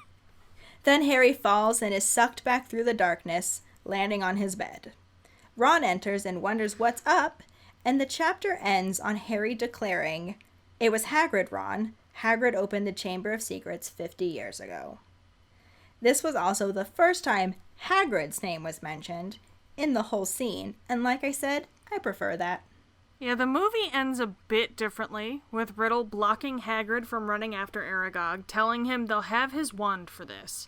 Then Harry falls and is sucked back through the darkness, landing on his bed. Ron enters and wonders what's up, and the chapter ends on Harry declaring, "It was Hagrid, Ron. Hagrid opened the Chamber of Secrets 50 years ago." This was also the first time Hagrid's name was mentioned in the whole scene, and like I said, I prefer that. Yeah, the movie ends a bit differently, with Riddle blocking Hagrid from running after Aragog, telling him they'll have his wand for this.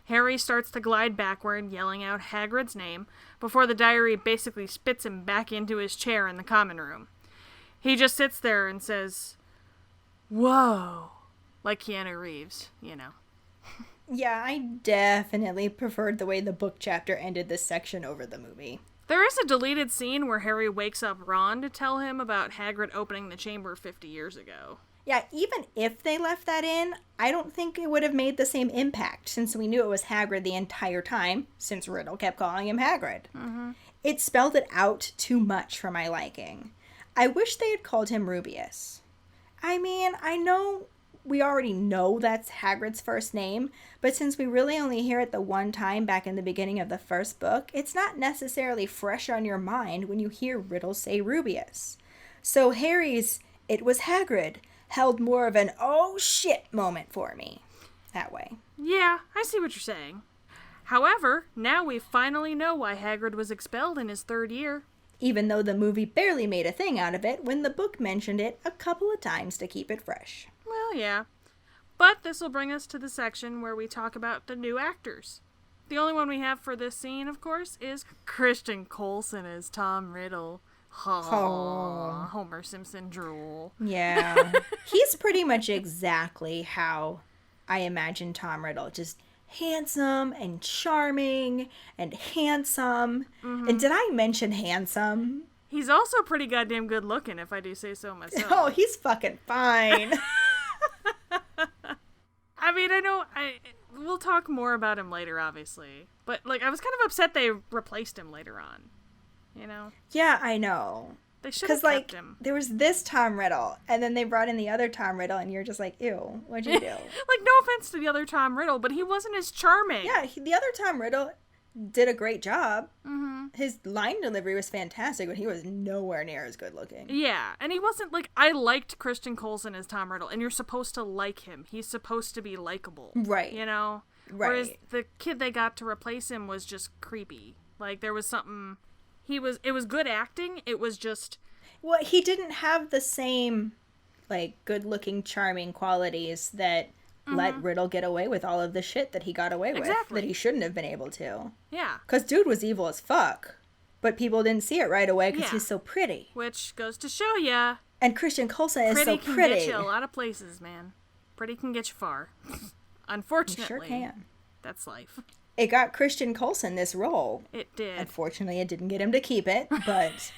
Harry starts to glide backward, yelling out Hagrid's name, before the diary basically spits him back into his chair in the common room. He just sits there and says, "Whoa," like Keanu Reeves, you know. Yeah, I definitely preferred the way the book chapter ended this section over the movie. There is a deleted scene where Harry wakes up Ron to tell him about Hagrid opening the chamber 50 years ago. Yeah, even if they left that in, I don't think it would have made the same impact, since we knew it was Hagrid the entire time, since Riddle kept calling him Hagrid. Mm-hmm. It spelled it out too much for my liking. I wish they had called him Rubeus. I mean, I know we already know that's Hagrid's first name, but since we really only hear it the one time back in the beginning of the first book, it's not necessarily fresh on your mind when you hear Riddle say Rubeus. So Harry's "it was Hagrid" held more of an "oh shit" moment for me that way. Yeah, I see what you're saying. However, now we finally know why Hagrid was expelled in his 3rd year. Even though the movie barely made a thing out of it when the book mentioned it a couple of times to keep it fresh. Well, yeah. But this will bring us to the section where we talk about the new actors. The only one we have for this scene, of course, is Christian Coulson as Tom Riddle. Oh. Homer Simpson drool. Yeah. He's pretty much exactly how I imagine Tom Riddle. Just handsome and charming and handsome. Mm-hmm. And did I mention handsome? He's also pretty goddamn good looking, if I do say so myself. Oh, he's fucking fine. I mean, we'll talk more about him later, obviously. But, I was kind of upset they replaced him later on. You know? Yeah, I know. They should have kept him. There was this Tom Riddle, and then they brought in the other Tom Riddle, and you're just like, ew, what'd you do? No offense to the other Tom Riddle, but he wasn't as charming. Yeah, the other Tom Riddle did a great job. Mm-hmm. His line delivery was fantastic, but he was nowhere near as good looking. Yeah, and he wasn't, I liked Christian Coulson as Tom Riddle, and you're supposed to like him. He's supposed to be likable. Right. You know? Right. Whereas the kid they got to replace him was just creepy. There was something... It was good acting, it was just... Well, he didn't have the same, good-looking, charming qualities that let Riddle get away with all of the shit that he got away with. That he shouldn't have been able to. Yeah. Because dude was evil as fuck. But people didn't see it right away because he's so pretty. Which goes to show ya. And Christian Coulson is so pretty. Pretty can get you a lot of places, man. Pretty can get you far. Unfortunately. It sure can. That's life. It got Christian Coulson this role. It did. Unfortunately, it didn't get him to keep it, but...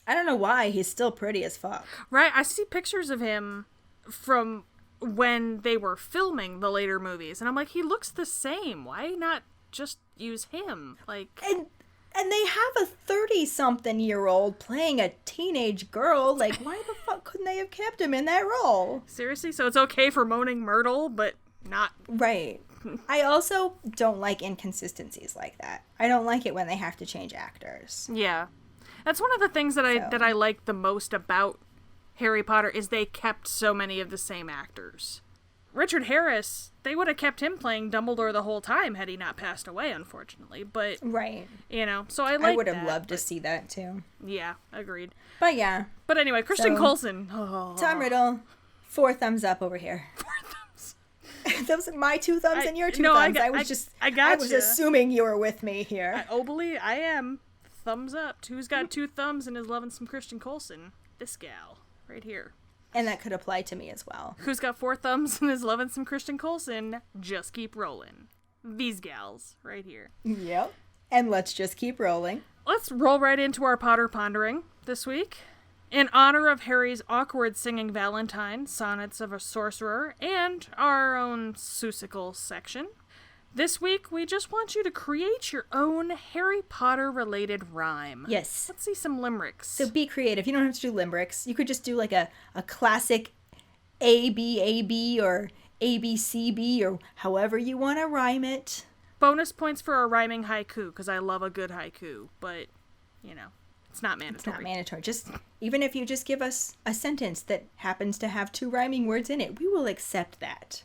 I don't know why. He's still pretty as fuck. Right. I see pictures of him from when they were filming the later movies, and I'm like, he looks the same. Why not just use him? And they have a 30-something-year-old playing a teenage girl. Why the fuck couldn't they have kept him in that role? Seriously? So it's okay for Moaning Myrtle, but not... Right. I also don't like inconsistencies like that. I don't like it when they have to change actors. Yeah. That's one of the things that I like the most about Harry Potter is they kept so many of the same actors. Richard Harris, they would have kept him playing Dumbledore the whole time had he not passed away, unfortunately. But right, so I like. I would have loved to see that too. Yeah, agreed. But yeah. But anyway, Christian Coulson. Oh. Tom Riddle, 4 thumbs up over here. 4 thumbs. Those are my 2 thumbs and your 2 thumbs. I was assuming you were with me here. I am. Thumbs up. Who's got 2 thumbs and is loving some Christian Coulson? This gal right here. And that could apply to me as well. Who's got 4 thumbs and is loving some Christian Coulson? Just keep rolling. These gals right here. Yep. And let's just keep rolling. Let's roll right into our Potter Pondering this week. In honor of Harry's awkward singing Valentine, Sonnets of a Sorcerer, and our own Seussical section, this week we just want you to create your own Harry Potter-related rhyme. Yes. Let's see some limericks. So be creative. You don't have to do limericks. You could just do a classic A-B-A-B or A-B-C-B or however you want to rhyme it. Bonus points for a rhyming haiku, because I love a good haiku, but, it's not mandatory. It's not mandatory. Just, even if you just give us a sentence that happens to have 2 rhyming words in it, we will accept that.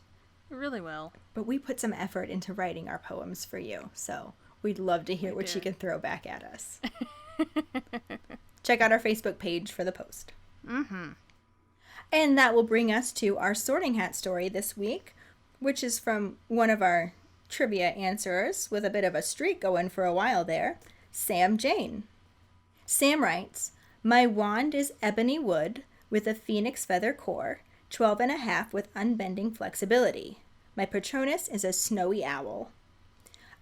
It really will. But we put some effort into writing our poems for you, so we'd love to hear what you can throw back at us. Check out our Facebook page for the post. Mm-hmm. And that will bring us to our Sorting Hat story this week, which is from one of our trivia answerers with a bit of a streak going for a while there, Sam Jane. Sam writes, "My wand is ebony wood with a phoenix feather core, 12.5 with unbending flexibility. My Patronus is a snowy owl.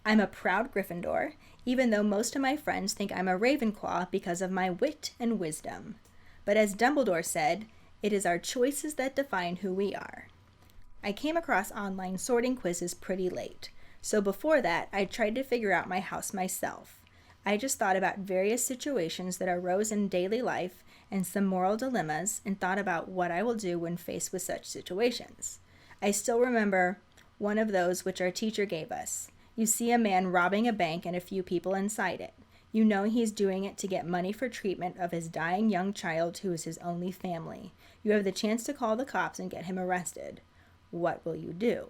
I'm a proud Gryffindor, even though most of my friends think I'm a Ravenclaw because of my wit and wisdom. But as Dumbledore said, it is our choices that define who we are. I came across online sorting quizzes pretty late, so before that, I tried to figure out my house myself. I just thought about various situations that arose in daily life and some moral dilemmas and thought about what I will do when faced with such situations. I still remember one of those which our teacher gave us. You see a man robbing a bank and a few people inside it. You know he's doing it to get money for treatment of his dying young child who is his only family. You have the chance to call the cops and get him arrested. What will you do?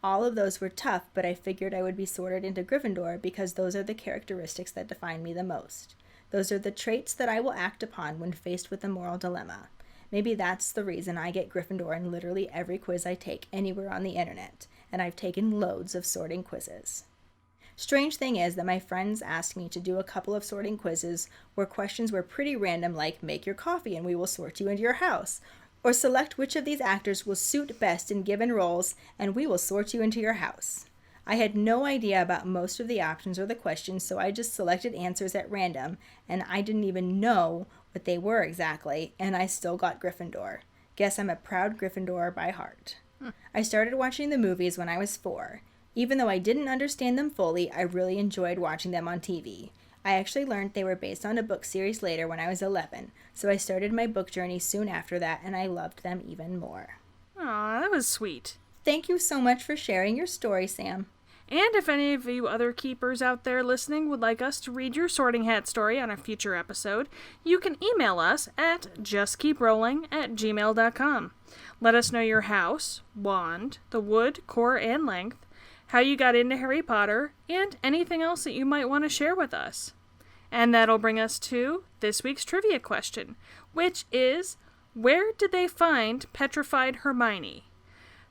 All of those were tough, but I figured I would be sorted into Gryffindor because those are the characteristics that define me the most. Those are the traits that I will act upon when faced with a moral dilemma. Maybe that's the reason I get Gryffindor in literally every quiz I take anywhere on the internet, and I've taken loads of sorting quizzes. Strange thing is that my friends asked me to do a couple of sorting quizzes where questions were pretty random, like make your coffee and we will sort you into your house, or select which of these actors will suit best in given roles and we will sort you into your house. I had no idea about most of the options or the questions, so I just selected answers at random, and I didn't even know what they were exactly, and I still got Gryffindor. Guess I'm a proud Gryffindor by heart. I started watching the movies when I was 4. Even though I didn't understand them fully, I really enjoyed watching them on TV. I actually learned they were based on a book series later when I was 11, so I started my book journey soon after that, and I loved them even more. Aw, that was sweet. Thank you so much for sharing your story, Sam. And if any of you other keepers out there listening would like us to read your Sorting Hat story on a future episode, you can email us at justkeeprolling@gmail.com. Let us know your house, wand, the wood, core, and length, how you got into Harry Potter, and anything else that you might want to share with us. And that'll bring us to this week's trivia question, which is, where did they find petrified Hermione?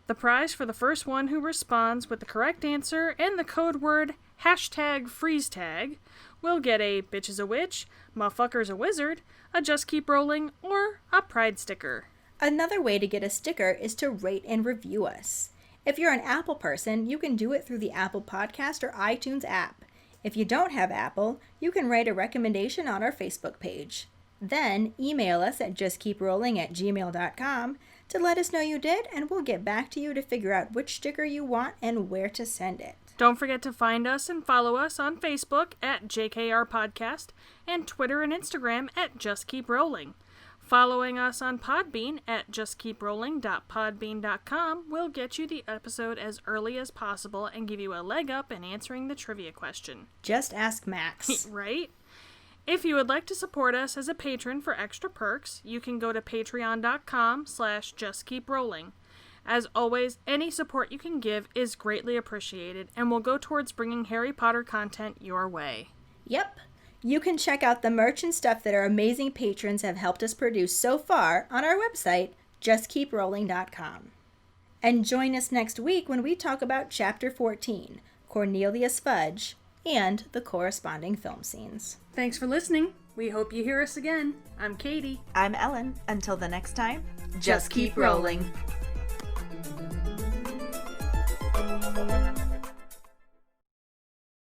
The prize for the first one who responds with the correct answer and the code word #FreezeTag will get a Bitch is a Witch, Motherfucker's a Wizard, a Just Keep Rolling, or a Pride sticker. Another way to get a sticker is to rate and review us. If you're an Apple person, you can do it through the Apple Podcast or iTunes app. If you don't have Apple, you can write a recommendation on our Facebook page. Then email us at justkeeprolling@gmail.com to let us know you did, and we'll get back to you to figure out which sticker you want and where to send it. Don't forget to find us and follow us on Facebook at JKR Podcast and Twitter and Instagram at Just Keep Rolling. Following us on Podbean at justkeeprolling.podbean.com will get you the episode as early as possible and give you a leg up in answering the trivia question. Just ask Max. Right? If you would like to support us as a patron for extra perks, you can go to patreon.com/justkeeprolling. As always, any support you can give is greatly appreciated and will go towards bringing Harry Potter content your way. Yep. You can check out the merch and stuff that our amazing patrons have helped us produce so far on our website, justkeeprolling.com. And join us next week when we talk about Chapter 14, Cornelius Fudge, and the corresponding film scenes. Thanks for listening. We hope you hear us again. I'm Kayde. I'm Ellen. Until the next time, just keep rolling.